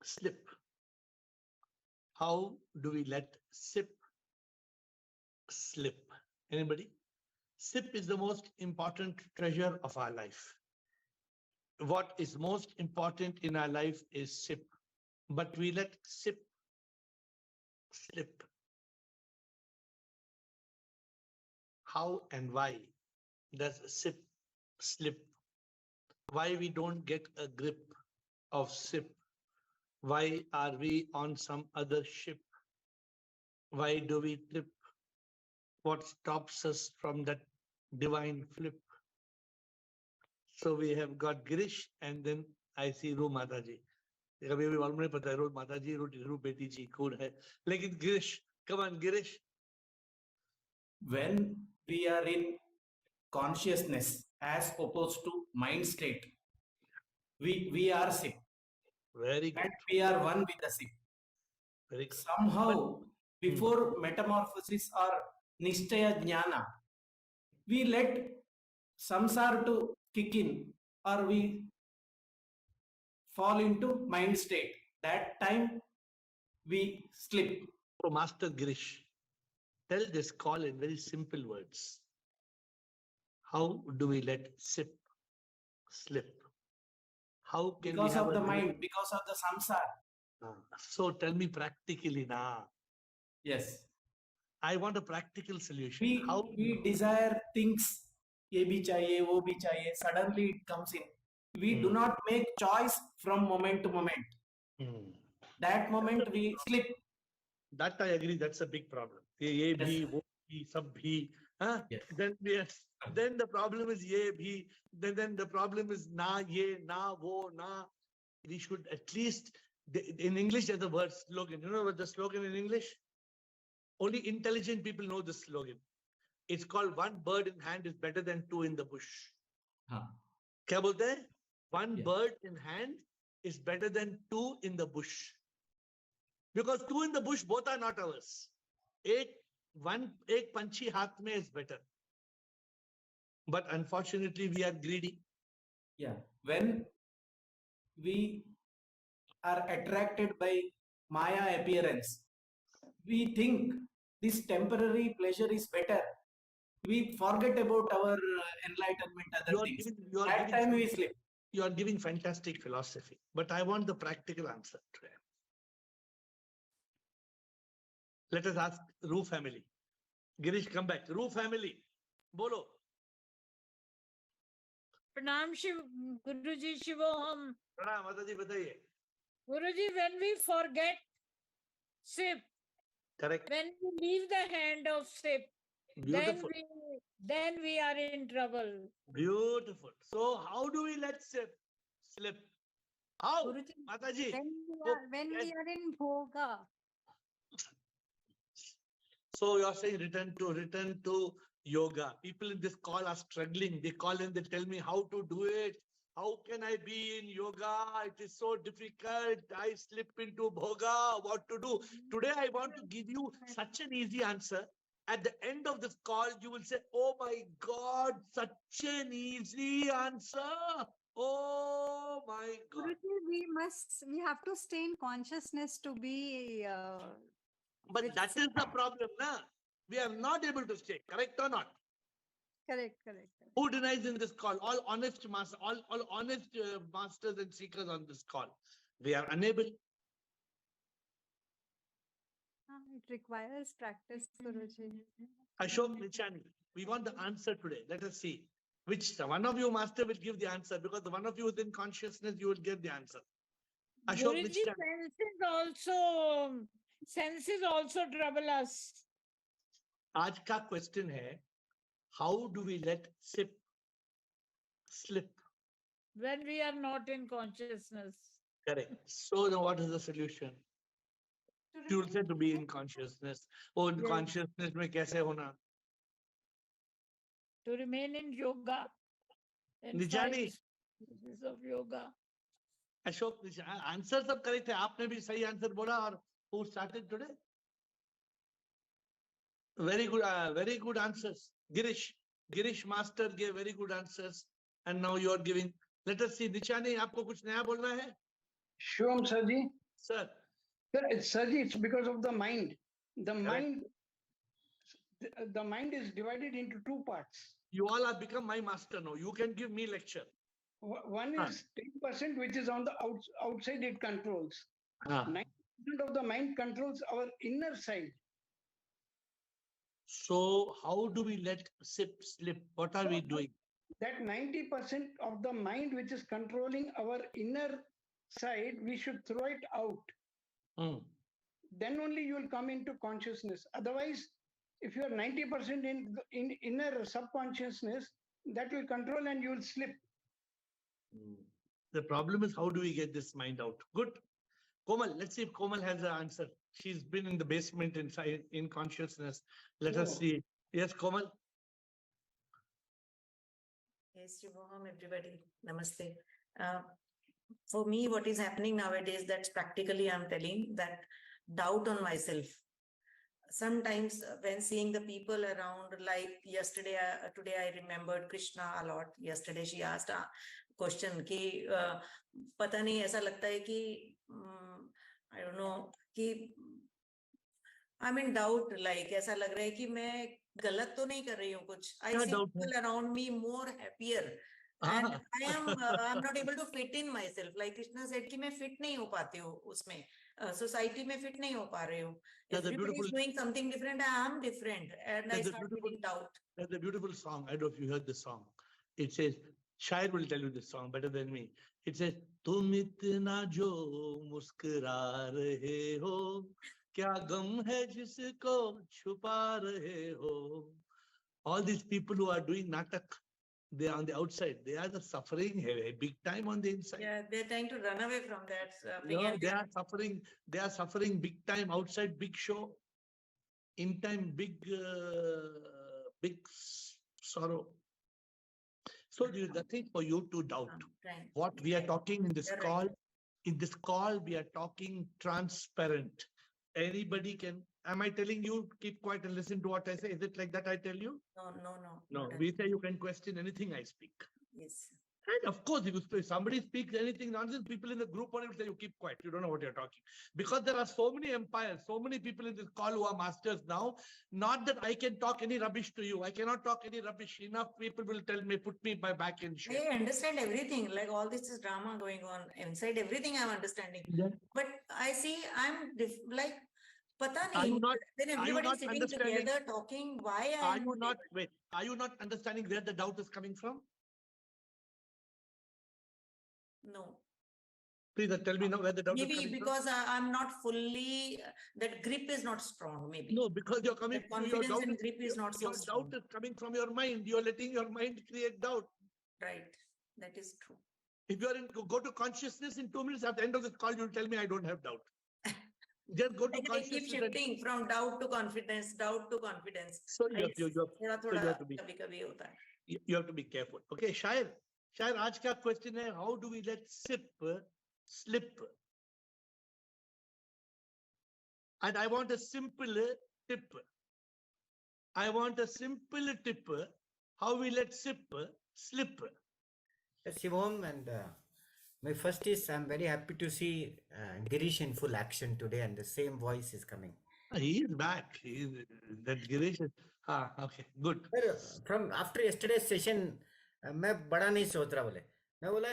slip. How do we let sip slip? Anybody? Sip is the most important treasure of our life. What is most important in our life is sip, but we let sip slip. How and why does sip slip? Why we don't get a grip of sip? Why are we on some other ship? Why do we trip? What stops us from that divine flip? So we have got Girish, and then I see Ru Mataji. कभी भी मालूम नहीं पता है रू माताजी रू बेटी जी कौन है, लेकिन Girish, come on Girish. When we are in consciousness as opposed to mind state, we are sick. Very good. And we are one with the sick. Very good. Somehow, before metamorphosis or nishtaya jnana, we let samsara to kick in, or we fall into mind state. That time we slip. So Master Girish, tell this call in very simple words. How do we let sip slip? How can because we have of the mind, because of the samsara. So tell me practically now. Yes. I want a practical solution. How we desire things, ye bhi chahiye, wo bhi chahiye, suddenly it comes in. We do not make choice from moment to moment. That moment we slip. That I agree. That's a big problem. Ye bhi, wo bhi, sab bhi. Yes. Then the problem is ye bhi. Then the problem is na ye, na wo, na. We should at least, in English there's a word slogan. You know what the slogan in English? Only intelligent people know this slogan. It's called one bird in hand is better than two in the bush. Kya bolte hai? One bird in hand is better than two in the bush. Because two in the bush, both are not ours. Ek panchi haath mein is better. But unfortunately, we are greedy. Yeah. When we are attracted by Maya appearance, we think this temporary pleasure is better. We forget about our enlightenment, other things. That time we slip. You are giving fantastic philosophy, but I want the practical answer today. Let us ask Ru family. Girish, come back. Ru family, bolo. Pranam Shiv, Guruji Shivoham. Pranam, Mataji, bataiye. Guruji, when we forget sip, correct. When we leave the hand of sip, beautiful. Then we are in trouble. Beautiful. So how do we let sip slip? How, Guruji, Mataji? When we are in bhoga. So you are saying return to yoga. People in this call are struggling. They call and they tell me how to do it. How can I be in yoga? It is so difficult. I slip into bhoga. What to do? Today I want to give you such an easy answer. At the end of this call, you will say, oh my God, such an easy answer. Oh my God. Guruji, we have to stay in consciousness to be... but that is the problem, na? We are not able to stay, correct or not? Correct. Who denies in this call? All honest masters, all honest masters and seekers on this call. We are unable. It requires practice, Guruji. Ashok Nichani, we want the answer today. Let us see. Which one of you, master, will give the answer? Because the one of you is in consciousness, you will get the answer. Ashok Guruji, Nichani. senses also trouble us. आज का question है, how do we let slip? When we are not in consciousness. Correct. So now what is the solution? You will say to be in consciousness. Oh, in consciousness mein kaise hona? To remain in yoga. Nijani. Of yoga. Ashok, answer sab correct hai. Aapne bhi sahi answer bola aur who started today? Very good answers. Girish master gave very good answers. And now you are giving. Let us see. Nichani, aapko kuch naya bolna hai? Shivam sir ji. Sir, Sir, it's because of the mind. The mind, the mind is divided into two parts. you all have become my master now. You can give me lecture. One is 10%, which is on the outside, it controls. Ah. 90% of the mind controls our inner side. So how do we let slip? What are we doing? That 90% of the mind which is controlling our inner side, we should throw it out. Then only you will come into consciousness. Otherwise, if you are 90% in inner subconsciousness, that will control and you will slip. The problem is, how do we get this mind out? Good. Komal, let's see if Komal has the answer. She's been in the basement inside in consciousness. Let us see. Yes, Komal. Yes, Shubham, everybody. Namaste. For me, what is happening nowadays, that's practically I'm telling that doubt on myself. Sometimes when seeing the people around, like yesterday, today I remembered Krishna a lot. Yesterday she asked a question कि पता नहीं ऐसा लगता है कि I don't know कि I'm in doubt, like ऐसा लग रहा है कि मैं गलत तो नहीं कर रही हूँ कुछ. I see people around me more happier. And I'm not able to fit in myself. Like Krishna said कि मैं fit नहीं हो पाती हूँ उसमें. Society में fit नहीं हो पा रही हूँ. Everybody is doing something different. I am different. And I start feeling doubt. That's a beautiful song. I don't know if you heard the song. It says, Shair will tell you this song better than me. It says, तुम इतना जो मुस्कुरा रहे हो, क्या गम है जिसको छुपा रहे हो. All these people who are doing natak, they are on the outside. They are the suffering big time on the inside. Yeah, they're trying to run away from that. No, they are suffering. They are suffering big time outside, big show. In time, big sorrow. So there is nothing for you to doubt. Right. What we are talking in this You're call, right. in this call, we are talking transparent. Anybody can. Am I telling you keep quiet and listen to what I say? Is it like that I tell you? No. We say you can question anything I speak. Yes. And of course, if somebody speaks anything nonsense, people in the group will say, you keep quiet. You don't know what you're talking. Because there are so many empires, so many people in this call who are masters now. Not that I can talk any rubbish to you. I cannot talk any rubbish. Enough people will tell me, put me my back in shape. I understand everything. Like all this is drama going on inside everything I'm understanding. Yeah. But I see I'm like, pata Are you nahi. not- Then are you everybody not sitting understanding- together talking. Why Are you not, wait, are you not understanding where the doubt is coming from? No. Please tell me now where the doubt is Maybe coming because I'm not fully, that grip is not strong, maybe. from. No, because you're coming That from your confidence doubt. and grip is not so Your strong. doubt is coming from your mind. You're letting your mind create doubt. Right. That is true. If you're in, go to consciousness in 2 minutes, at the end of this call, you'll tell me I don't have doubt. Just go to I keep consciousness. shifting from doubt to confidence, doubt to confidence. So you have to be, कभी-कभी होता है. you have to be careful. Okay, Shair, आज का question है, how do we let slip? And I want a simple tip. I want a simple tip. How we let slip. Shivam, and my first is I'm very happy to see Girish in full action today, and the same voice is coming. He is back. That Girish. Okay, good. From after yesterday's session, मैं बड़ा नहीं सोच रहा बोले. मैं बोला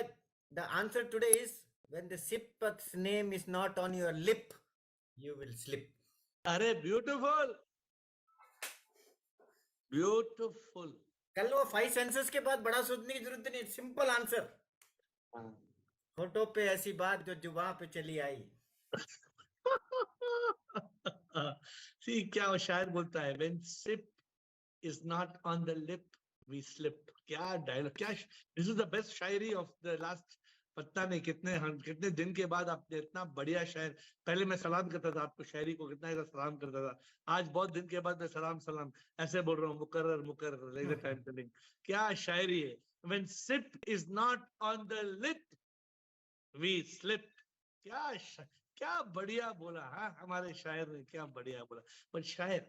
the answer today is when the sip's name is not on your lip, you will slip. अरे beautiful. Beautiful. कल वो 5 senses के बाद बड़ा सोचने की जरूरत नहीं. Simple answer. होठों पे ऐसी बात जो जुबान पे चली आई. See, क्या वो शायर बोलता है, when sip is not on the lip, we slip. क्या dialogue, क्या, this is the best Shayari of the last, पता नहीं कितने दिन के बाद आपने इतना बढ़िया शायर. पहले मैं सलाम करता था आपको, शायरी को कितना ऐसा सलाम करता था. आज बहुत दिन के बाद मैं सलाम ऐसे बोल रहा हूँ, मुकर्रर like the time telling. क्या शायरी है. When sip is not on the lip, we slip. क्या बढ़िया बोला. हाँ, हमारे शायर ने क्या बढ़िया बोला. But शायर,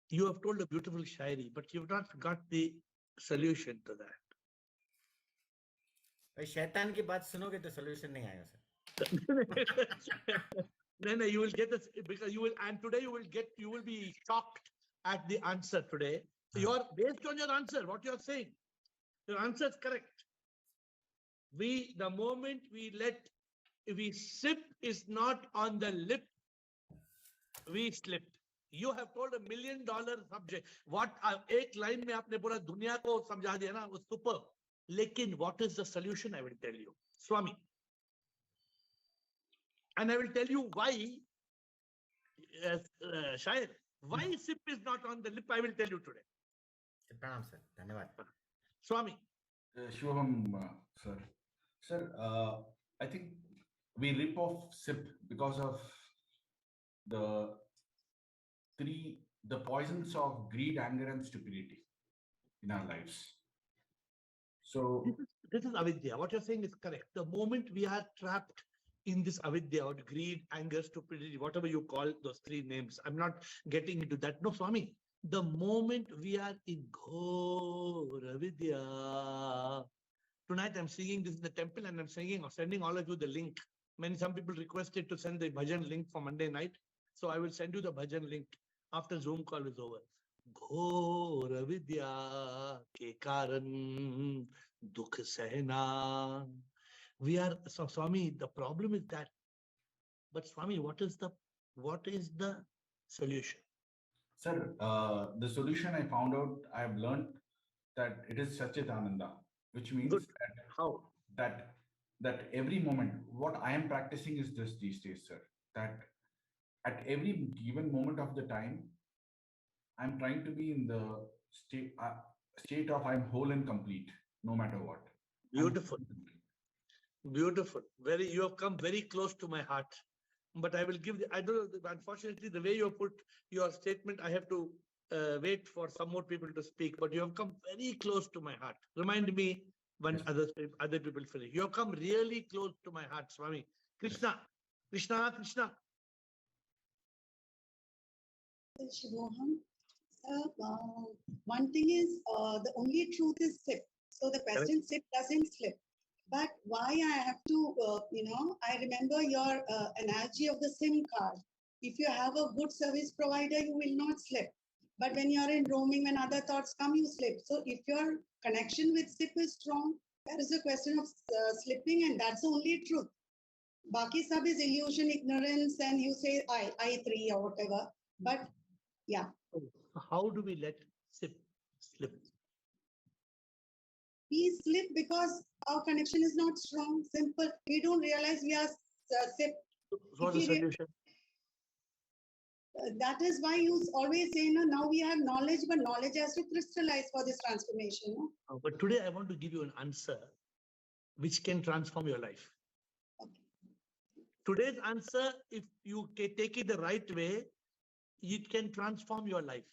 you have told a beautiful shairi, but you've not got the solution to that. शैतान की बात सुनोगे तो solution नहीं आएगा sir. Then you will get this because you will, and today you will be shocked at the answer today. So you're based on your answer, what you're saying. Your answer is correct. The moment we sip is not on the lip, we slip. You have told $1 million subject. What एक line में आपने पूरा दुनिया को समझा दिया ना, was superb. Lekin what is the solution? I will tell you, Swami. And I will tell you why, Shair, why sip is not on the lip, I will tell you today. Pranam sir, धन्यवाद. Swami. Shubham, sir. Sir, I think we rip off SIP because of the poisons of greed, anger, and stupidity in our lives. So This is avidya. What you're saying is correct. The moment we are trapped in this avidya or greed, anger, stupidity, whatever you call those three names, I'm not getting into that. No, Swami. The moment we are in ghor avidya, tonight I'm singing this in the temple and I'm sending all of you the link. Some people requested to send the bhajan link for Monday night. So I will send you the bhajan link after Zoom call is over. Ghor avidya ke karan dukh sehna. We are, so Swami, the problem is that. But Swami, what is the solution? Sir, the solution I found out, I've learned that it is Satchitananda, which means Good. How? that every moment, what I am practicing is this these days, sir, that at every given moment of the time, I'm trying to be in the state of I'm whole and complete, no matter what. Beautiful. Beautiful. You have come very close to my heart. But I will give, I don't know, unfortunately, the way you have put your statement, I have to wait for some more people to speak, but you have come very close to my heart. Remind me when other people finish. You have come really close to my heart, Swami. Krishna, Krishna, Krishna. Shubham, one thing is the only truth is SIP. So the question SIP doesn't slip. But why I have to, I remember your analogy of the SIM card. If you have a good service provider, you will not slip. But when you're in roaming, when other thoughts come, you slip. So if your connection with SIP is strong, there is a question of slipping, and that's the only truth. Baki sab is illusion, ignorance, and you say I3 or whatever. But yeah. How do we let SIP slip? We slip because our connection is not strong, simple. We don't realize we are SIP. What's the solution? That is why you always say, no, now we have knowledge, but knowledge has to crystallize for this transformation. No? But today I want to give you an answer which can transform your life. Okay. Today's answer, if you take it the right way, it can transform your life.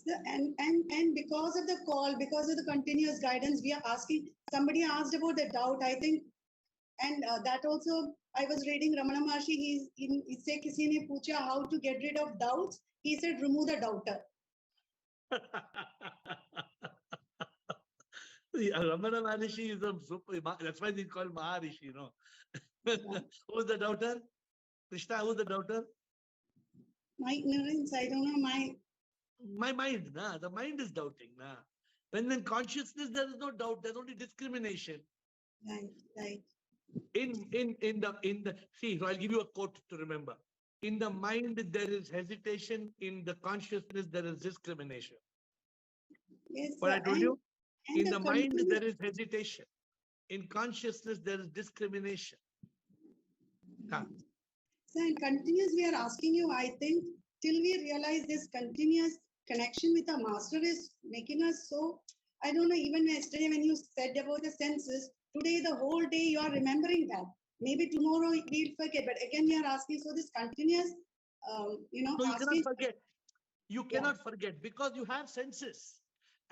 So, and because of the call, because of the continuous guidance, we are asking, somebody asked about the doubt, I think, and that also, I was reading Ramana Maharshi, he said, kisi ne pucha how to get rid of doubts. He said, remove the doubter. Ramana Maharshi is a super, that's why he's called Maharishi, you know. Who's the doubter? Krishna, who's the doubter? My ignorance, I don't know, my mind, nah. The mind is doubting, nah. When in consciousness, there is no doubt, there's only discrimination. Right. See, so I'll give you a quote to remember. In the mind, there is hesitation. In the consciousness, there is discrimination. Yes, what I told you? In the mind, there is hesitation. In consciousness, there is discrimination. So in continuous, we are asking you, I think, till we realize this continuous connection with our master is making us so, I don't know, even yesterday when you said about the senses, today, the whole day, you are remembering that. Maybe tomorrow we'll forget, but again, we are asking, so this continuous, No, you cannot forget. You cannot forget because you have senses.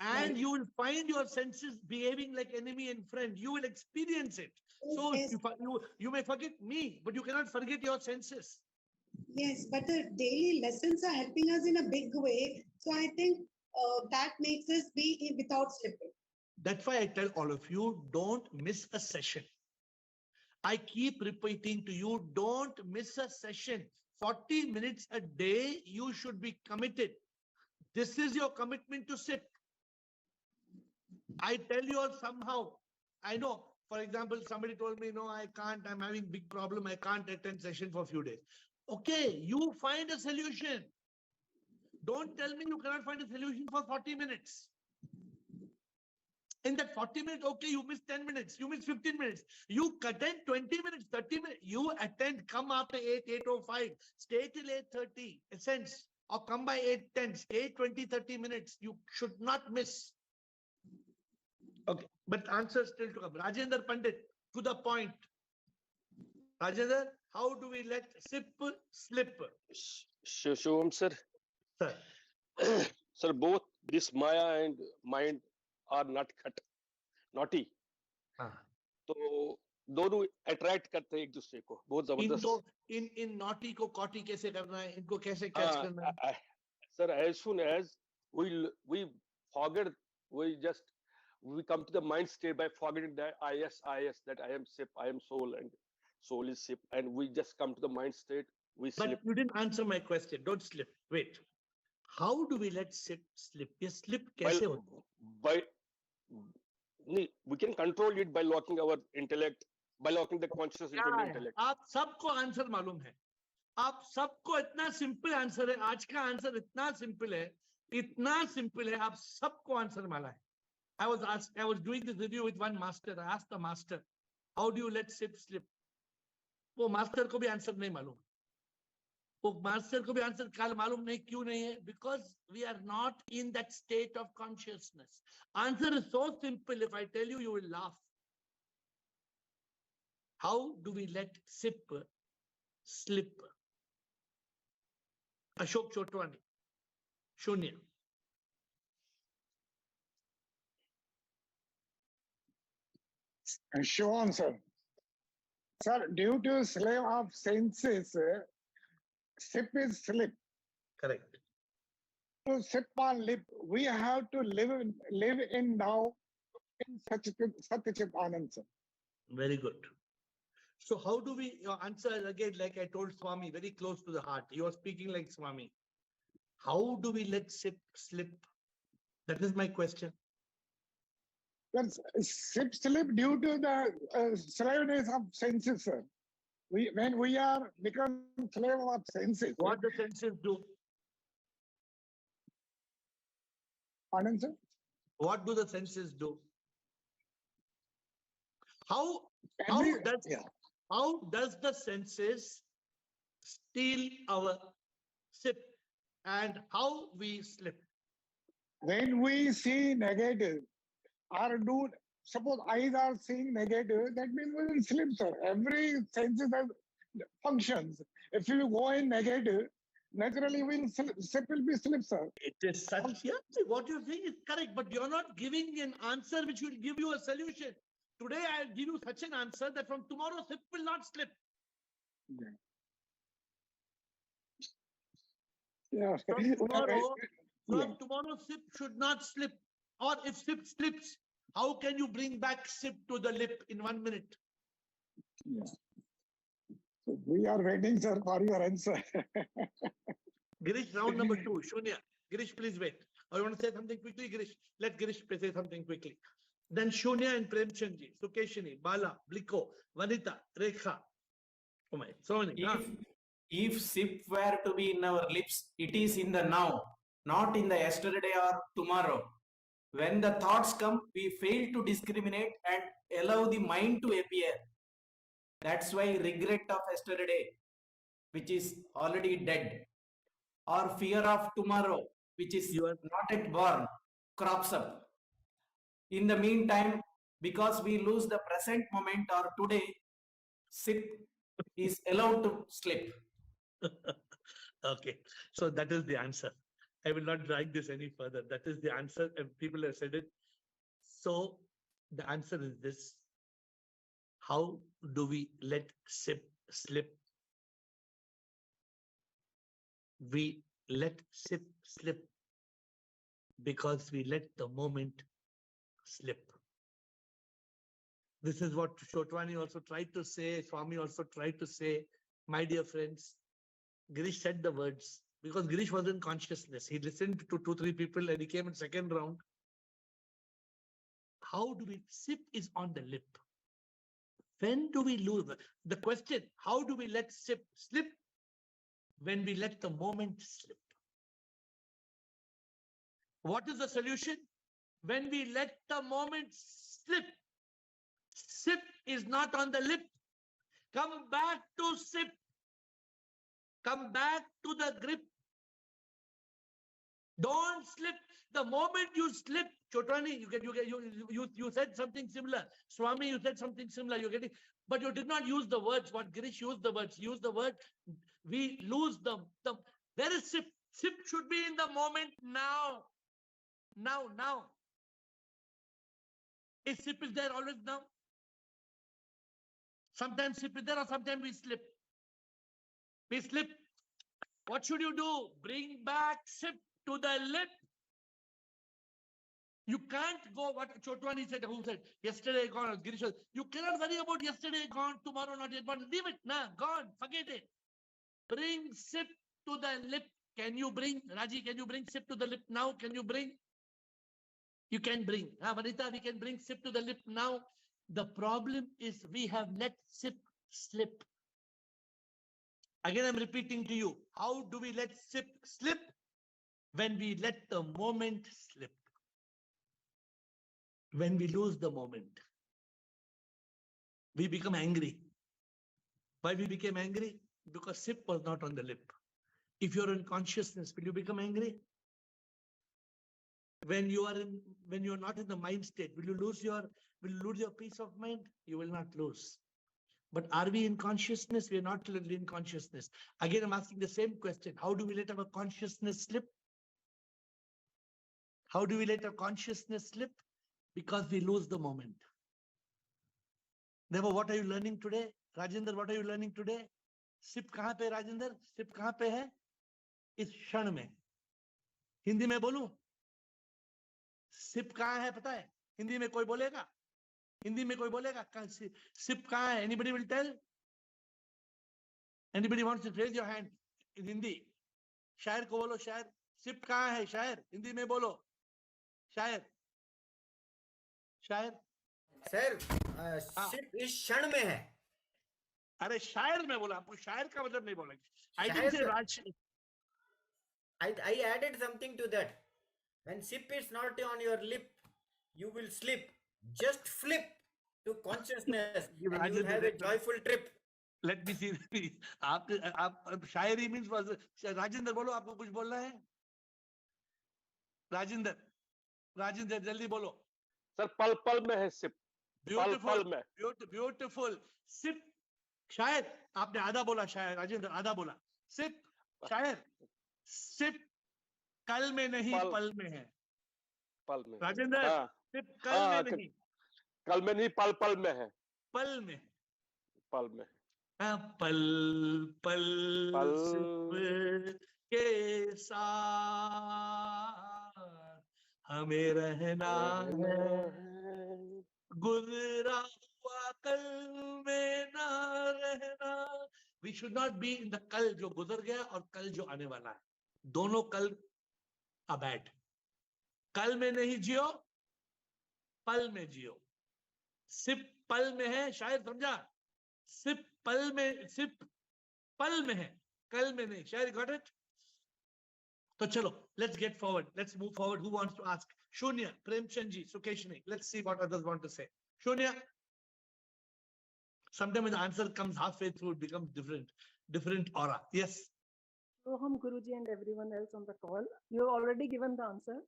And you will find your senses behaving like enemy and friend. You will experience it. So you may forget me, but you cannot forget your senses. Yes, but the daily lessons are helping us in a big way. So I think that makes us be without slipping. That's why I tell all of you, don't miss a session. I keep repeating to you, don't miss a session. 40 minutes a day, you should be committed. This is your commitment to SIP. I tell you all somehow, I know, for example, somebody told me, no, I can't, I'm having big problem. I can't attend session for a few days. Okay, you find a solution. Don't tell me you cannot find a solution for 40 minutes. In that 40 minutes, okay, you miss 10 minutes, you miss 15 minutes, you attend 20 minutes, 30 minutes, you attend, come after 8:05, stay till 8:30, essence, or come by 8:10, stay 20, 30 minutes. You should not miss. Okay, but answer still to come. Rajendra Pandit, to the point. Rajendra, how do we let SIP slip? Shivam sir, Sir, sir, both this Maya and mind are naughty. हाँ. तो दोनों attract करते हैं एक दूसरे को बहुत जबरदस्त. इन naughty को caughty कैसे करना है? इनको कैसे catch करना है? Sir, as soon as we forget, we come to the mind state by forgetting that that I am SIP, I am soul, and soul is SIP, and we just come to the mind state. We slip. But you didn't answer my question. Don't slip. Wait. How do we let SIP slip? ये slip कैसे होता है? We can control it by locking our intellect, by locking the consciousness into the intellect. आप सबको answer मालूम है. आप सबको इतना सिंपल आंसर है. आज का आंसर इतना सिंपल है, आप सबको आंसर माला है. I was doing this review with one master. I asked the master, how do you let SIP slip? वो मास्टर को भी आंसर नहीं मालूम. वो मास्टर को भी आंसर काल मालूम नहीं. क्यों नहीं है? Because we are not in that state of consciousness. Answer is so simple. If I tell you, you will laugh. How do we let SIP slip? Ashok Chotwani, Shunya. Sure, sir. Sir, due to slave of senses, SIP is slip. Correct. To sip on lip, we have to live in now in Satyachit Anand, sir. Very good. So how do we, your answer again, like I told Swami, very close to the heart. You are speaking like Swami. How do we let SIP slip? That is my question. SIP slip due to the slaveness of senses, sir. When we are become slave of senses. What the senses do? Anand, sir? What do the senses do? How does the senses steal our SIP and how we slip? When we see negative, or do suppose eyes are seeing negative, that means we will slip, sir. Every senses have functions. If you go in negative, naturally SIP will be slip, sir. It is such, yeah, what you're saying is correct, but you're not giving an answer which will give you a solution. Today I'll give you such an answer that from tomorrow SIP will not slip. Yeah. From tomorrow SIP should not slip. Or if SIP slips, how can you bring back SIP to the lip in 1 minute? Yeah. So we are waiting, sir, for your answer. Girish, round number 2. Shunya. Girish, please wait. I want to say something quickly, Girish. Let Girish say something quickly. Then Shunya and Premchandji, Sukeshini, Bala, Bliko, Vanita, Rekha. Oh my, so many. If SIP were to be in our lips, it is in the now, not in the yesterday or tomorrow. When the thoughts come, we fail to discriminate and allow the mind to appear. That's why regret of yesterday, which is already dead, or fear of tomorrow, which is not yet born, crops up. In the meantime, because we lose the present moment or today, SIP is allowed to slip. Okay, so that is the answer. I will not drag this any further. That is the answer, and people have said it. So the answer is this. How do we let SIP slip? We let SIP slip because we let the moment slip. This is what Shotwani also tried to say, Swami also tried to say. My dear friends, Girish said the words because Girish was in consciousness. He listened to 2-3 people and he came in second round. How do we, sip is on the lip. When do we lose? The question, how do we let sip slip? When we let the moment slip. What is the solution? When we let the moment slip. Sip is not on the lip. Come back to sip. Come back to the grip. Don't slip. The moment you slip, Chotwani, you said something similar. Swami, you said something similar. You're getting, but you did not use the words. What Girish used the words. Use the word. We lose them. Where is sip? Sip should be in the moment now. Now. Is sip is there always now? Sometimes sip is there or sometimes we slip. We slip. What should you do? Bring back sip to the lip. You can't go, what Chotwani said, who said, yesterday gone, Girish, you cannot worry about yesterday gone, tomorrow not yet gone. Leave it, gone, forget it. Bring sip to the lip. Can you bring, Raji, can you bring sip to the lip now? Can you bring? You can bring. Vanita, we can bring sip to the lip now. The problem is we have let sip slip. Again, I'm repeating to you. How do we let sip slip? When we let the moment slip. When we lose the moment. We become angry. Why we became angry? Because sip was not on the lip. If you're in consciousness, will you become angry? When you are not in the mind state, will you lose your peace of mind? You will not lose. But are we in consciousness? We are not in consciousness. Again, I'm asking the same question. How do we let our consciousness slip? How do we let our consciousness slip? Because we lose the moment. Therefore, what are you learning today? Rajinder, what are you learning today? Sip kahan pe, Rajinder? Sip kahan pe hai? Is kshan mein. Hindi mein bolu? Sip kahan hai pata hai? Hindi mein koi bolega? Hindi mein koi bolega? Sip kahan hai? Anybody will tell? Anybody wants to raise your hand in Hindi? Shair ko bolo, shair. Sip kahan hai, shair? Hindi mein bolo. Shair. Shair. Sir, sip is क्षण में है. अरे शायर में बोला, आपको शायर का मतलब नहीं बोला. I didn't say Raj. I added something to that. When sip is not on your lip, you will slip. Just flip to consciousness and you will have a joyful trip. Let me see. आप शायरी means was Rajendra बोलो, आपको कुछ बोलना है? राजेंद्र जल्दी बोलो. Sir पल पल में है सिप. Beautiful, beautiful. Sip. शायर आपने आधा बोला, शायर राजेंद्र आधा बोला. Sip. शायर. Sip कल में नहीं पल में है. पल में. राजेंद्र sip कल में नहीं. कल में नहीं, पल पल में है. पल में. पल में. पल सिप के साथ हमें रहना है. गुजरा हुआ कल में ना रहना. We should not be in the कल जो गुजर गया और कल जो आने वाला है. दोनों कल are bad. कल में नहीं जियो, पल में जियो. सिप पल में है, शायद समझा. सिप पल में है, कल में नहीं. शायद got it? तो चलो, let's get forward. Let's move forward. Who wants to ask? Shunya, Premchandji, Sukeshni. Let's see what others want to say. Shunya. Sometimes when the answer comes halfway through, it becomes different aura. Yes. Soham, Guruji, and everyone else on the call. You have already given the answer.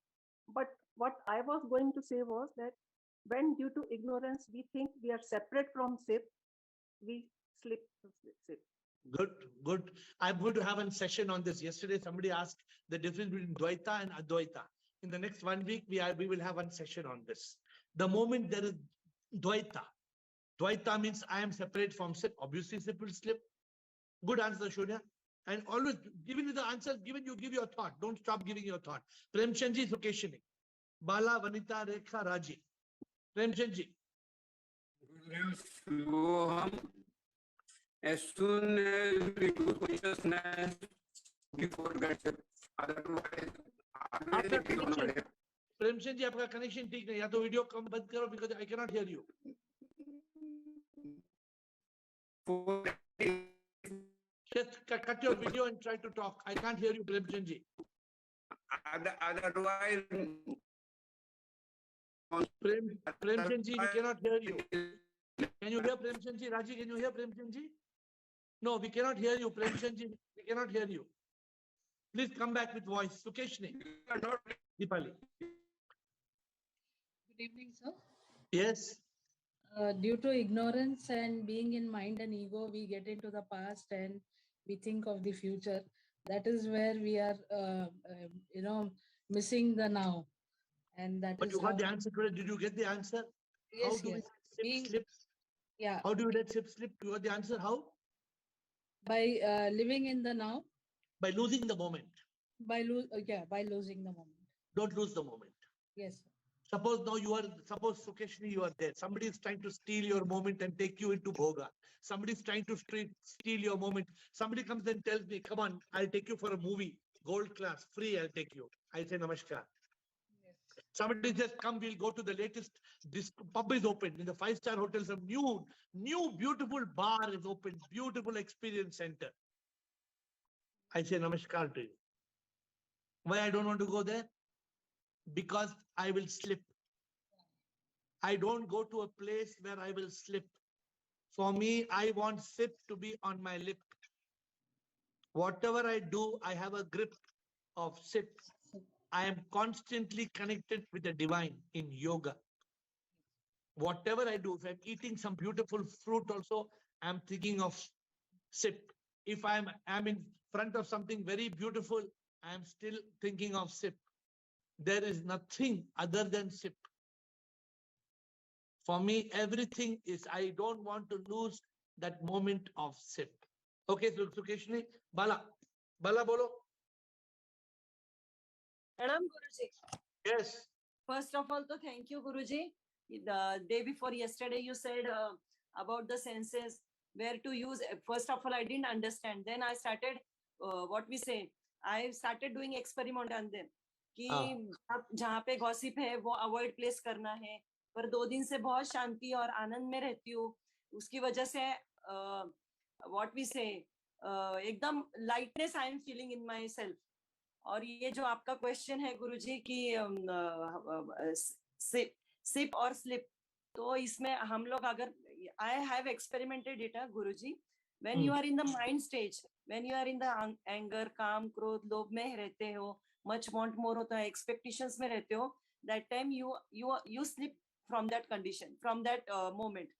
But what I was going to say was that when due to ignorance, we think we are separate from SIP, we slip. Good. I'm going to have a session on this. Yesterday, somebody asked the difference between Dvaita and Advaita. In the next 1 week, we will have one session on this. The moment there is Dvaita means I am separate from SIP. Obviously, SIP will slip. Good answer, Shunya. And always giving you the answer, you give your thought. Don't stop giving your thought. Premchandji, Sukeshini. Bala, Vanita, Rekha, Raji. Premchandji. as soon as we lose consciousness, we forget it. Otherwise, आपका connection, Premchand ji आपका connection ठीक नहीं, या तो video कम बंद करो because I cannot hear you. Just cut your video and try to talk. I can't hear you, Premchand ji. Otherwise, Premchand ji, we cannot hear you. Can you hear Premchand ji? Raji, can you hear Premchand ji? No, we cannot hear you, Premchand ji. We cannot hear you. Please come back with voice. Sukeshni. Deepali. Good evening, sir. Yes. Due to ignorance and being in mind and ego, we get into the past and we think of the future. That is where we are, missing the now. And that But is you got how the answer today. Did you get the answer? Yes, How do yes. we slip? Yeah. How do you let slip? You got the answer? How? By living in the now. By losing the moment. By losing the moment. Don't lose the moment. Yes. Sir. Suppose now suppose Sukeshni, you are there. Somebody is trying to steal your moment and take you into Bhoga. Somebody is trying to steal your moment. Somebody comes and tells me, come on, I'll take you for a movie, gold class, free, I'll take you. I say, namaskar. Yes. Somebody says, come, we'll go to the latest, this pub is open in the 5-star hotel, some new, beautiful bar is open, beautiful experience center. I say, namaskar to you. Why I don't want to go there? Because I will slip. I don't go to a place where I will slip. For me, I want sip to be on my lip. Whatever I do, I have a grip of sip. I am constantly connected with the divine in yoga. Whatever I do, if I'm eating some beautiful fruit also, I'm thinking of sip. If I'm in front of something very beautiful, I'm still thinking of sip. There is nothing other than sip. For me, everything is, I don't want to lose that moment of sip. Okay, so Sukeshni, Bala bolo. Pranam, Guruji. Yes. First of all, thank you, Guruji. The day before yesterday, you said about the senses, where to use. First of all, I didn't understand. Then I started, I started doing experiment on them. कि जहाँ पे gossip है वो avoid place करना है, पर 2 दिन से बहुत शांति और आनंद में रहती हूँ. उसकी वजह से व्हाट वी से एकदम lightness I am feeling in my self. और ये जो आपका क्वेश्चन है गुरुजी कि सिप और स्लिप, तो इसमें हम लोग अगर I have experimented it Guruji, when you are in the mind stage, when you are in the anger, kaam, krodh, लोभ में रहते हो, मच वांट मोर होता है, एक्सपेक्टेशंस में रहते हो, that time you slip from that condition, from that moment.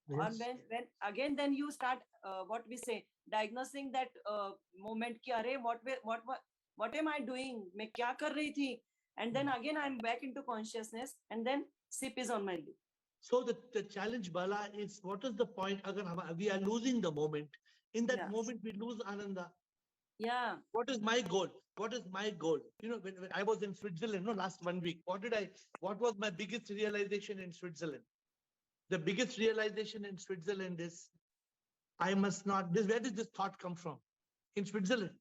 Yes. And when again then you start what we say, diagnosing that moment कि अरे what am I doing, मैं क्या कर रही थी, and then again I'm back into consciousness, and then sip is on my lip. So the challenge, Bala, is what is the point? Agar we are losing the moment, in that moment we lose Ananda. Yeah. What is my goal? What is my goal? You know, when I was in Switzerland, last 1 week, what was my biggest realization in Switzerland? The biggest realization in Switzerland is, I must not, where did this thought come from? In Switzerland.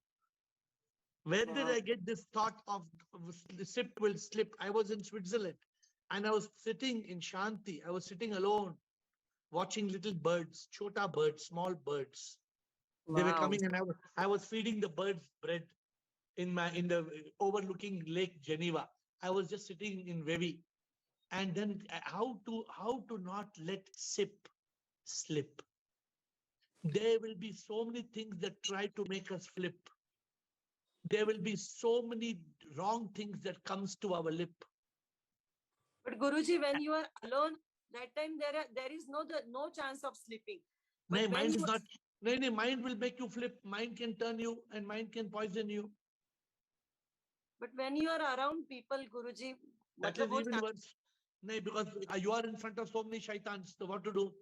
Where did I get this thought of the sip will slip? I was in Switzerland and I was sitting in Shanti. I was sitting alone, watching little birds, chota birds, small birds. Wow. They were coming and I was feeding the birds bread in the overlooking Lake Geneva. I was just sitting in Vevi. And then how to not let sip slip. There will be so many things that try to make us flip. There will be so many wrong things that comes to our lip. But Guruji, when you are alone, that time there is no chance of slipping. My mind is not. Mind will make you flip. Mind can turn you, and mind can poison you. But when you are around people, Guruji, that is even worse. No, because you are in front of so many shaitans. So what to do?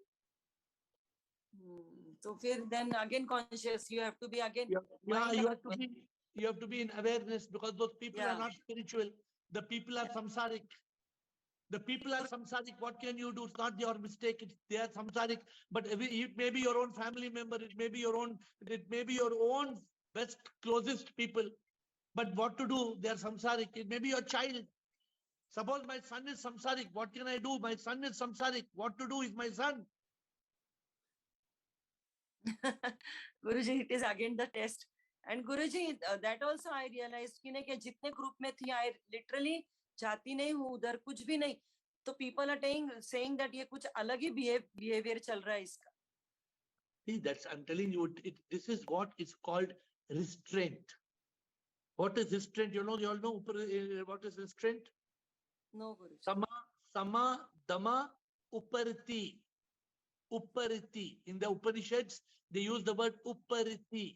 So then again conscious. You have to be again. Yeah, you have to be in awareness, because those people are not spiritual. The people are samsaric. The people are samsaric. What can you do? It's not your mistake. They are samsaric. But it may be your own family member. It may be your own best, closest people. But what to do? They are samsaric. It may be your child. Suppose my son is samsaric. What can I do? My son is samsaric. What to do is my son. Guruji, it is again the test. And Guruji, that also I realized कि नहीं कि जितने group में थी, I literally जाती नहीं हूँ उधर कुछ भी नहीं. तो people are saying that ये कुछ अलग ही behavior चल रहा है इसका. See, I'm telling you, this is what is called restraint. What is restraint? You all know what is restraint? No, Guruji. Sama, dama, upariti. Upariti. In the Upanishads, they use the word upariti.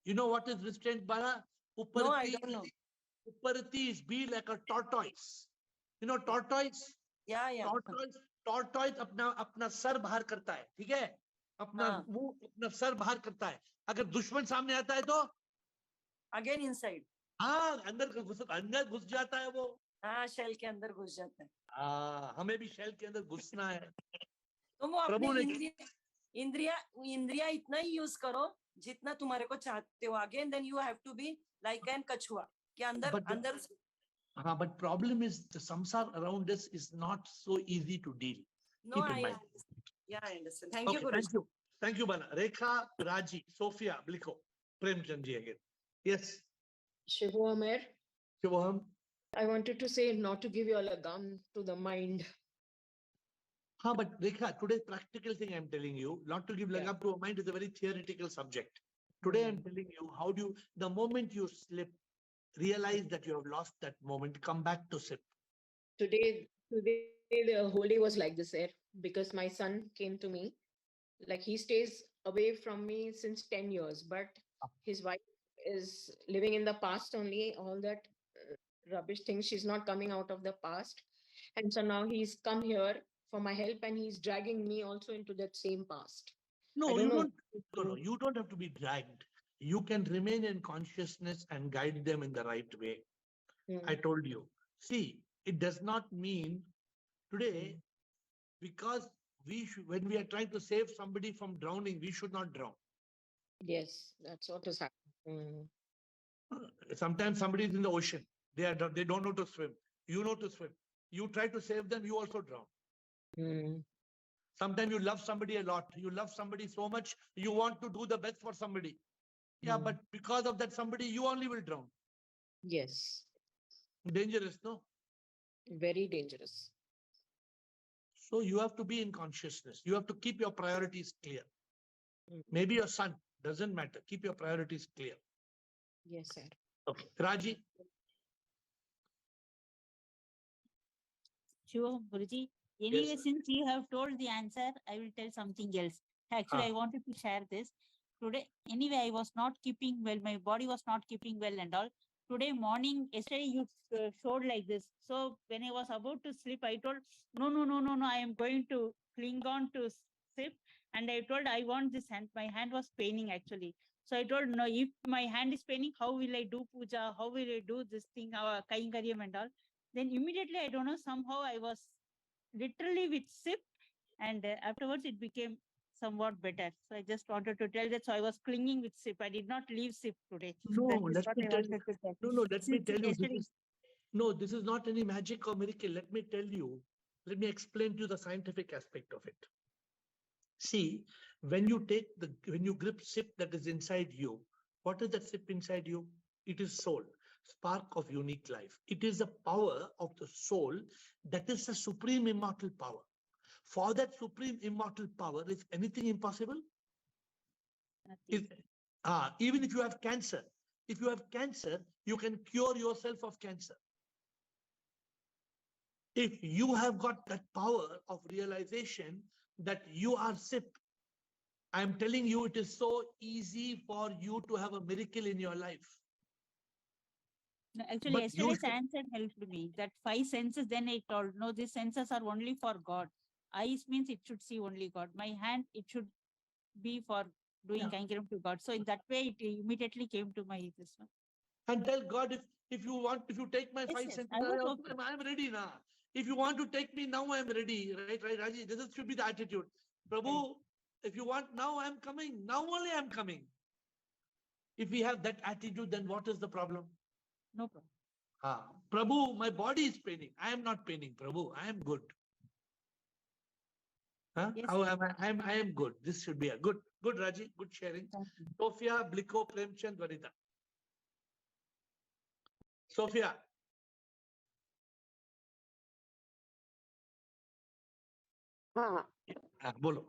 You know what is restraint, Bala? Upariti, no, I don't know. Upariti is be like a tortoise. You know tortoise? Yeah. Tortoise अपना sir बाहर करता है, ठीक है? अपना sir बाहर करता है. अगर दुश्मन सामने आता है तो again inside. हाँ, अंदर घुस जाता है वो. हाँ, शेल के अंदर घुस जाता है. हाँ, हमें भी शेल के अंदर घुसना है. तो वो अपने इंद्रिया इतना ही यूज करो जितना तुम्हारे को चाहते हो. Again, then you have to be like an कछुआ कि अंदर. हाँ, but problem is the samsara around us is not so easy to deal. No, I understand. Thank you, Guru. Thank you, Bala. Rekha, Raji, Sophia, Bliko, Premchandji again. Yes. Shivoham. I wanted to say not to give you all a gun to the mind. But Rekha, today's practical thing I'm telling you, not to give lagam to a mind is a very theoretical subject. Today I'm telling you, the moment you slip, realize that you have lost that moment, come back to sip. Today the whole day was like this, AiR, because my son came to me. Like he stays away from me since 10 years, but his wife is living in the past only, all that rubbish things. She's not coming out of the past. And so now he's come here for my help and he's dragging me also into that same past. No, you don't have to be dragged. You can remain in consciousness and guide them in the right way. I told you. See, it does not mean today, because when we are trying to save somebody from drowning, we should not drown. Yes, that's what is happening. Sometimes somebody is in the ocean. They don't know to swim. You know to swim. You try to save them, you also drown. Sometimes you love somebody a lot. You love somebody so much, you want to do the best for somebody. Yeah, but because of that somebody, you only will drown. Yes. Dangerous, no? Very dangerous. So you have to be in consciousness. You have to keep your priorities clear. Maybe your son, doesn't matter. Keep your priorities clear. Yes, sir. Okay. Raji? Sure, Guruji. Anyway, since you have told the answer, I will tell something else. Actually, I wanted to share this. Today, anyway, I was not keeping well. My body was not keeping well and all. Today morning, yesterday you showed like this. So when I was about to sleep, I told, no, I am going to cling on to sip. And I told, I want this hand. My hand was paining actually. So I told, no, if my hand is paining, how will I do puja? How will I do this thing, kainkaryam and all? Then immediately, I don't know, somehow I was literally with sip. And afterwards, it became somewhat better. So I just wanted to tell that. So I was clinging with sip. I did not leave sip today. No, let me tell you. This is not any magic or miracle. Let me tell you. Let me explain to you the scientific aspect of it. See, when you grip sip that is inside you, what is that sip inside you? It is soul, spark of unique life. It is the power of the soul that is the supreme immortal power. For that supreme immortal power, is anything impossible? Even if you have cancer, you can cure yourself of cancer. If you have got that power of realization that you are SIP, I am telling you, it is so easy for you to have a miracle in your life. No, actually, yesterday's answer helped me. That 5 senses, then I told, no, these senses are only for God. Eyes means it should see only God. My hand, it should be for doing kainkaryam to God. So in that way, it immediately came to my this one. And tell God, if you take my 5 senses, I am ready now. If you want to take me now, I'm ready. Right, Raji? This should be the attitude. Prabhu, if you want now, I'm coming. Now only I'm coming. If we have that attitude, then what is the problem? No problem. Prabhu, my body is paining. I am not paining, Prabhu. I am good. Yes. How am I? I am good. This should be a good, Raji. Good sharing. Sophia, Bliko, Premchand, Vanita. Sophia. Bolo.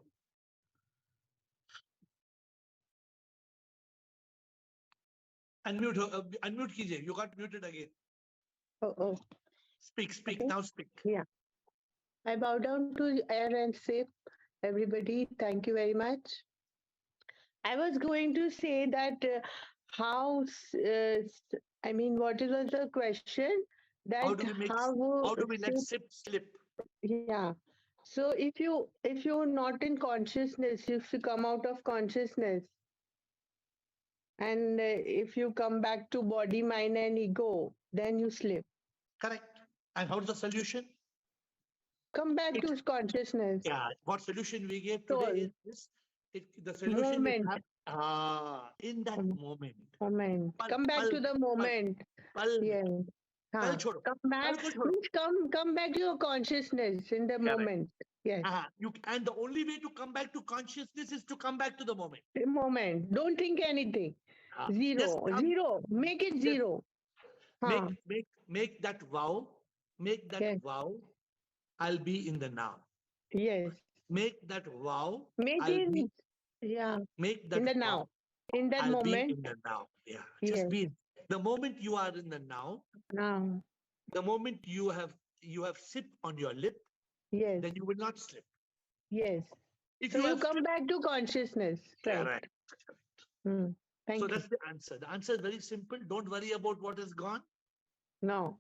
Unmute कीजिए. You got muted again. Oh. Speak. Okay. Now speak. Yeah. I bow down to AiR and SIP. Everybody, thank you very much. I was going to say that what was the question? That how do we let SIP slip? Yeah. So if you're not in consciousness, if you come out of consciousness, and if you come back to body, mind, and ego, then you slip. Correct. And how's the solution? Come back to consciousness. Yeah. What solution we gave today is this. The solution Moment. is in that moment. Come back to the moment. Yes. Come back. Come back to your consciousness in the moment. Yes. And the only way to come back to consciousness is to come back to the moment. The moment. Don't think anything. Zero. Make it zero. Make that vow. Make that vow. I'll be in the now. Yes. Make that vow. Make that in the now. In that I'll moment. Be in the now. Yeah. Just be. The moment you are in the now. The moment you have sip on your lip. Yes. Then you will not slip. Yes. If you come back to consciousness. Right. Thank you. That's the answer. The answer is very simple. Don't worry about what is gone. No.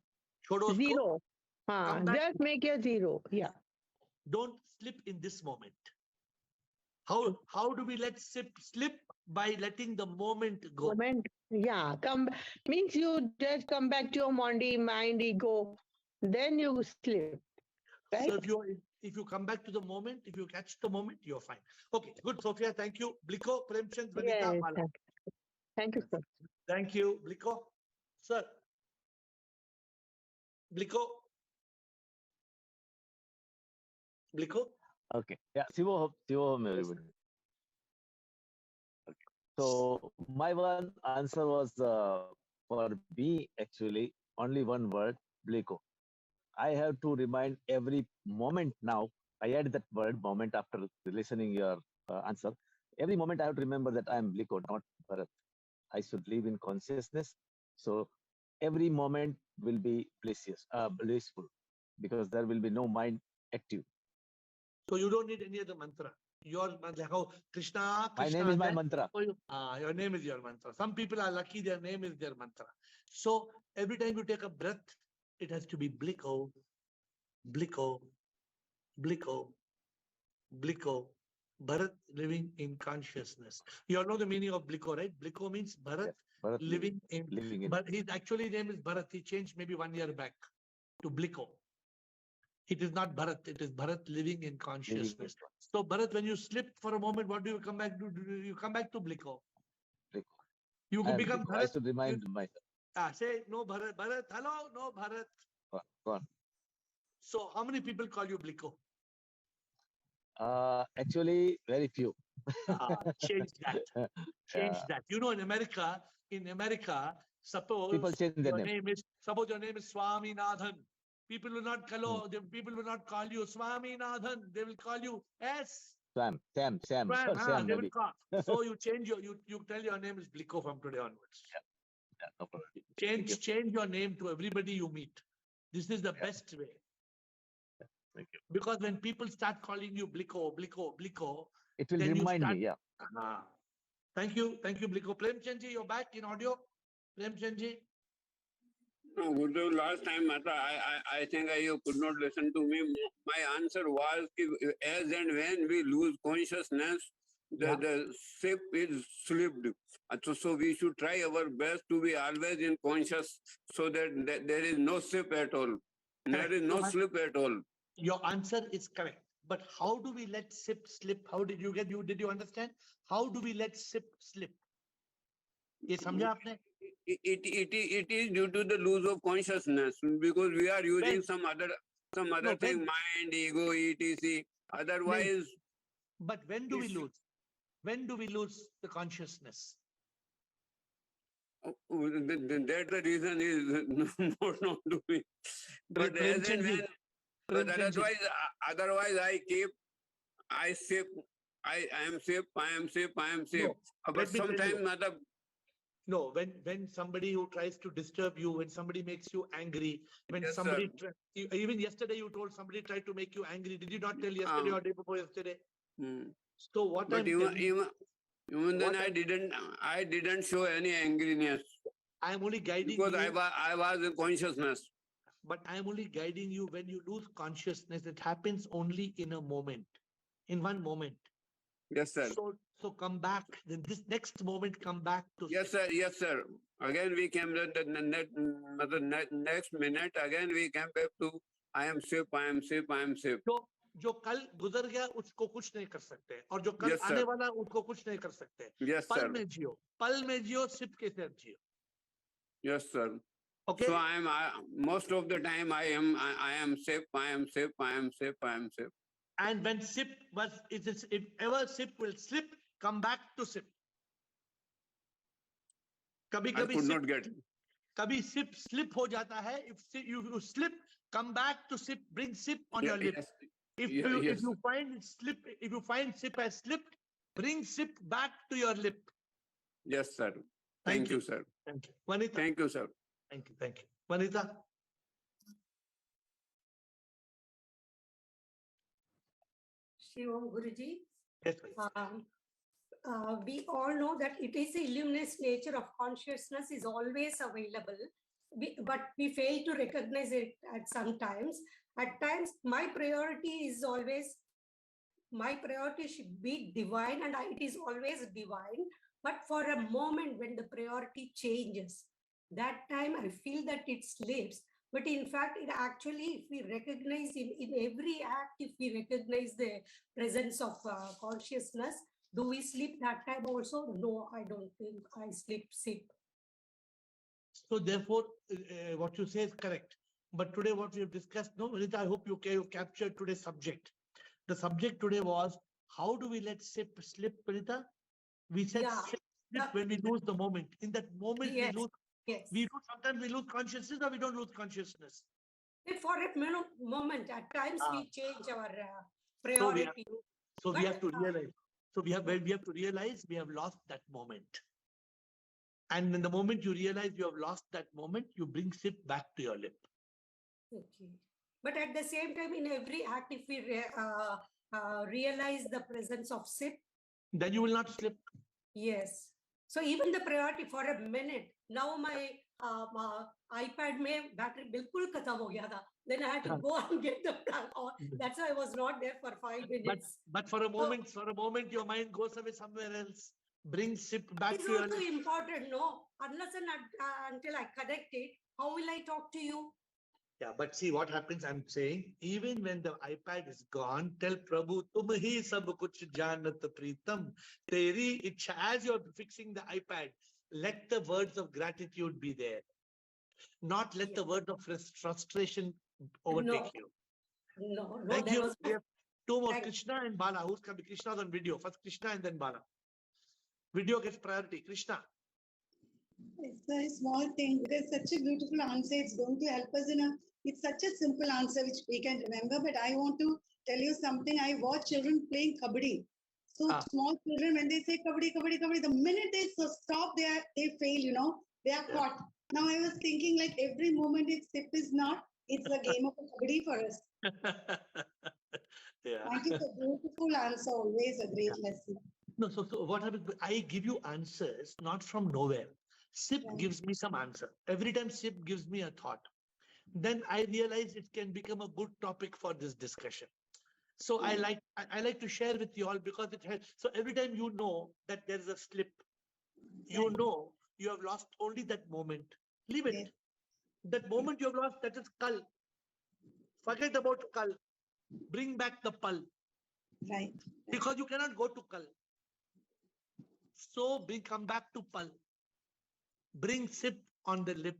Chodo zero. Just make your zero. Yeah. Don't slip in this moment. How do we let slip? By letting the moment go. Yeah. Means you just come back to your body, mind, ego. Then you slip. Right? So if you come back to the moment, if you catch the moment, you're fine. Okay, good, Sophia. Thank you. Bliko, Premchand, Vanita, Mala. Thank you, sir. Thank you, Bliko. Sir. Bliko. Okay. Yeah, Sivo, everybody. Okay. So my one answer was for me actually only one word, Bliko. I have to remind every moment now. I add that word moment after listening your answer. Every moment I have to remember that I am Bliko, not Bharat. I should live in consciousness. So every moment will be blissful, because there will be no mind active. So you don't need any other mantra. Your how Krishna. My name is my mantra. Your name is your mantra. Some people are lucky; their name is their mantra. So every time you take a breath, it has to be Bliko, Bliko, Bliko, Bliko. Bharat living in consciousness. You all know the meaning of Bliko, right? Bliko means Bharat, living in. But his actually name is Bharat. He changed maybe 1 year back to Bliko. It is not Bharat. It is Bharat living in consciousness. So Bharat, when you slip for a moment, what do you come back to? You come back to Bliko. You become Bharat. I should remind myself. Say no Bharat. Bharat, hello, no Bharat. Go on. So how many people call you Bliko? Actually, very few. Change that. Change that. You know, in America, suppose people change their name. Suppose your name is Swaminathan. People will not call you Swaminathan. They will call you S. Sam. They maybe. will call. So you change you tell your name is Bliko from today onwards. Yeah, no problem. Change your name to everybody you meet. This is the best way. Thank you. Because when people start calling you Bliko, it will remind me. Yeah. Thank you, Bliko. Premchandji, you're back in audio. Premchandji. No, Guru, last time, I think you could not listen to me. My answer was, as and when we lose consciousness, the ship is slipped. So we should try our best to be always in conscious, so that there is no ship at all. There is no slip at all. Your answer is correct. But how do we let SIP slip? How did you did you understand? How do we let SIP slip? ये समझा आपने? It is due to the lose of consciousness, because we are using When? some other No, thing, when? mind, ego, etc. Otherwise, But when do we lose? When do we lose the consciousness? that the reason is not doing. But as and when, but otherwise I sip, I am sip, I am sip, I am sip. No, But let me tell sometimes you. No, when somebody who tries to disturb you, when somebody makes you angry, when Yes, somebody sir. even yesterday you told somebody tried to make you angry. Did you not tell yesterday or day before yesterday? So what But I'm telling you, even then I didn't show any angriness. I am only guiding because you. I was in consciousness. But I am only guiding you. When you lose consciousness, it happens only in a moment, in one moment. Yes, sir. So come back. Then this next moment, come back to. Yes, sir. Yes, sir. Again, we came the next minute. Again, we came back to I am safe. I am safe. I am safe. जो कल गुजर गया उसको कुछ नहीं कर सकते और जो कल Yes, sir. आने वाला उसको कुछ नहीं कर सकते. Yes, पल sir. में जियो, पल में जियो, सिप के साथ जियो. Yes, sir. Okay. So most of the time I am safe. I am safe. I am safe. I am safe. And when sip if ever sip will slip, come back to sip. कभी I कभी could sip, not get. कभी sip slip हो जाता है. If you slip, come back to sip. Bring sip on your lip. Yes. If Yes. you find it slip, if you find sip has slipped, bring sip back to your lip. Yes, sir. Thank you, sir. Thank you, Vanita. Thank you, sir. Thank you. Thank you, Vanita. Shivam Guruji. Yes, we all know that it is the luminous nature of consciousness is always available, but we fail to recognize it at some times. At times, my priority should be divine, and it is always divine. But for a moment, when the priority changes, that time I feel that it slips. But in fact, it actually, if we recognize in every act, if we recognize the presence of consciousness, do we sleep that time also? No, I don't think I sleep. So therefore, what you say is correct. But today what we have discussed, no, Vanita, I hope you captured today's subject. The subject today was, how do we let slip, Vanita? We said slip when we lose the moment. In that moment, Yes. we lose. Yes. Sometimes we lose consciousness or we don't lose consciousness. For a moment, at times we change our priority. So we have to realize. So we have to realize we have lost that moment. And in the moment you realize you have lost that moment, you bring sip back to your lip. Okay. But at the same time, in every act, if we realize the presence of sip, then you will not slip. Yes. So even the priority for a minute, now my iPad mein battery bilkul khatam ho gaya tha. Then I had to go and get the plug on. That's why I was not there for 5 minutes. But for a moment, your mind goes away somewhere else. Bring sip back It's to your also lip. important, no? Unless and until I connect it, how will I talk to you? Yeah, but see what happens, I'm saying, even when the iPad is gone, tell Prabhu, tum hi sab kuch janat pritam, teri ichha. As you're fixing the iPad, let the words of gratitude be there. Not let the word of frustration overtake you. No, Thank you. We have two more, Thank Krishna and Bala. Who's coming? Krishna's on video. First Krishna and then Bala. Video gets priority. Krishna. It's a small thing, but it's such a beautiful answer. It's going to help us it's such a simple answer which we can remember. But I want to tell you something. I watch children playing kabaddi. So small children, when they say kabaddi, kabaddi, kabaddi, the minute they stop, they fail. They are caught. Now I was thinking, like, every moment if sip is not, it's a game of kabaddi for us. Yeah. Thank you for beautiful answer. Always a great lesson. No, so what happens? I give you answers not from nowhere. SIP gives me some answer. Every time SIP gives me a thought, then I realize it can become a good topic for this discussion. So I like to share with you all because it helps. So every time you know that there is a slip, you know you have lost only that moment. Leave it. That moment you have lost, that is kal. Forget about Kal. Bring back the Pal. Right. Because you cannot go to Kal. So come back to Pal. Bring sip on the lip.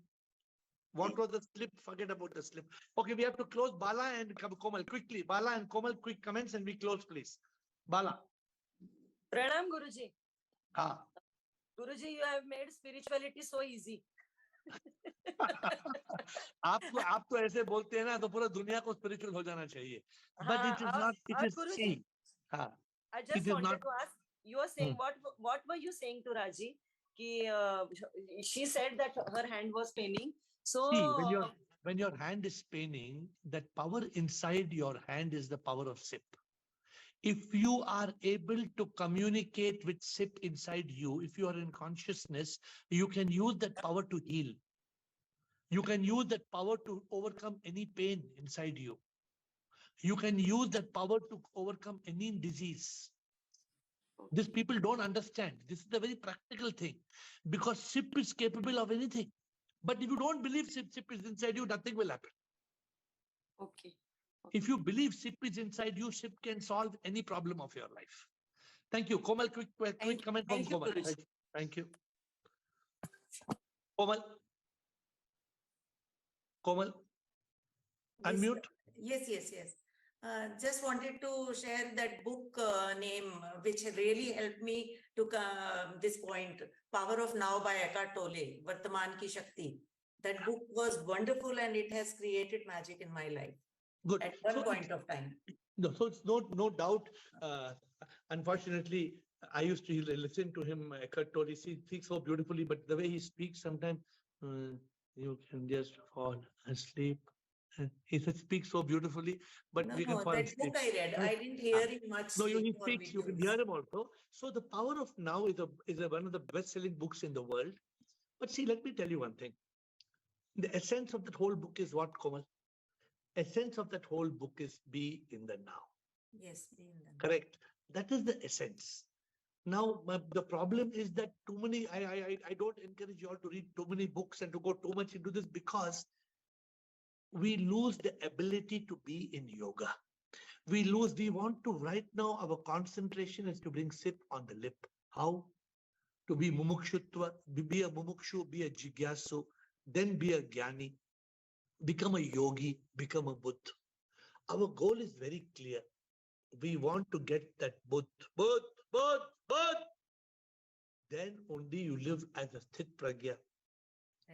What was the slip? Forget about the slip. Okay, we have to close. Bala and Komal quickly. Bala and Komal, quick comments and we close, please. Bala. Pranam Guruji. Ah. Guruji, you have made spirituality so easy. आप तो ऐसे बोलते हैं ना तो पूरा दुनिया को spiritual हो जाना चाहिए. But it is not. It is Guruji, I just wanted to ask. You were saying what were you saying to Raji? She said that her hand was paining. So see, when your hand is paining, that power inside your hand is the power of sip. If you are able to communicate with sip inside you, if you are in consciousness, you can use that power to heal. You can use that power to overcome any pain inside you. You can use that power to overcome any disease. These people don't understand. This is the very practical thing, because SIP is capable of anything. But if you don't believe SIP is inside you, nothing will happen. Okay. If you believe SIP is inside you, SIP can solve any problem of your life. Thank you. Komal, quick comment from Komal. Thank you. Komal. Komal. Unmute. Yes. Just wanted to share that book name, which really helped me to this point, Power of Now by Eckhart Tolle, Vartaman Ki Shakti. That book was wonderful and it has created magic in my life. Good. At one point of time. No, so it's no doubt. Unfortunately, I used to listen to him, Eckhart Tolle. He speaks so beautifully, but the way he speaks, sometimes you can just fall asleep. He speaks so beautifully, but we can fall that asleep. book I read, I didn't hear him much. No, he speaks. You can hear him also. So the Power of Now is one of the best-selling books in the world. But see, let me tell you one thing. The essence of that whole book is what, Komal? Essence of that whole book is be in the now. Yes, be in the now. Correct. That is the essence. Now, the problem is that too many, I don't encourage you all to read too many books and to go too much into this, because we lose the ability to be in yoga. We want to, right now, our concentration is to bring sip on the lip. How? To be mumukshutva, be a mumukshu, be a jigyasu, then be a jnani, become a yogi, become a Buddha. Our goal is very clear. We want to get that Buddha. Then only you live as a Sthit Pragya,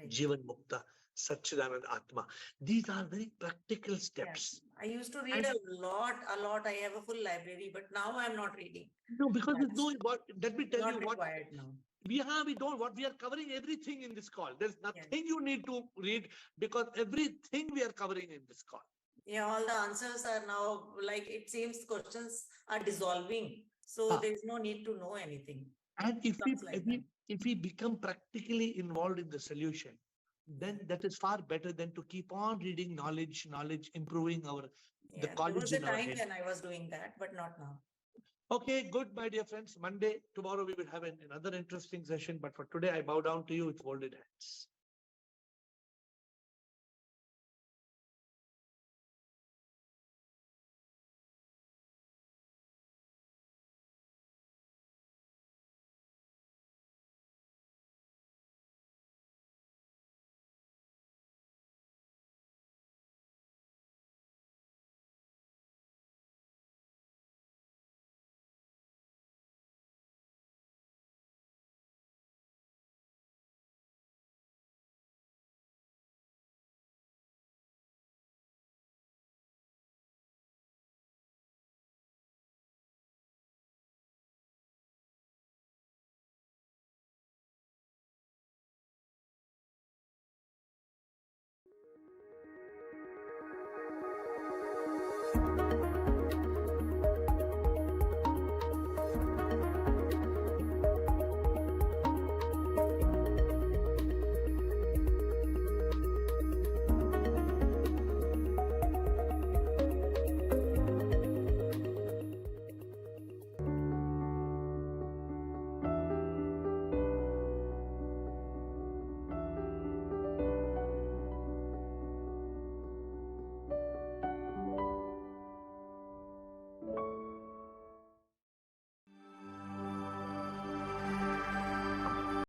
Jivan Mukta, Satchidanand Atma. These are very practical steps. I used to read a lot. I have a full library, but now I'm not reading. No, because let me tell you what. Now. We are covering everything in this call. There's nothing you need to read, because everything we are covering in this call. Yeah, all the answers are now, like, it seems questions are dissolving. So there's no need to know anything. And if we become practically involved in the solution, then that is far better than to keep on reading knowledge, improving the college. There was a time when I was doing that, but not now. Okay, good, my dear friends. Monday, tomorrow we will have another interesting session. But for today, I bow down to you with folded hands.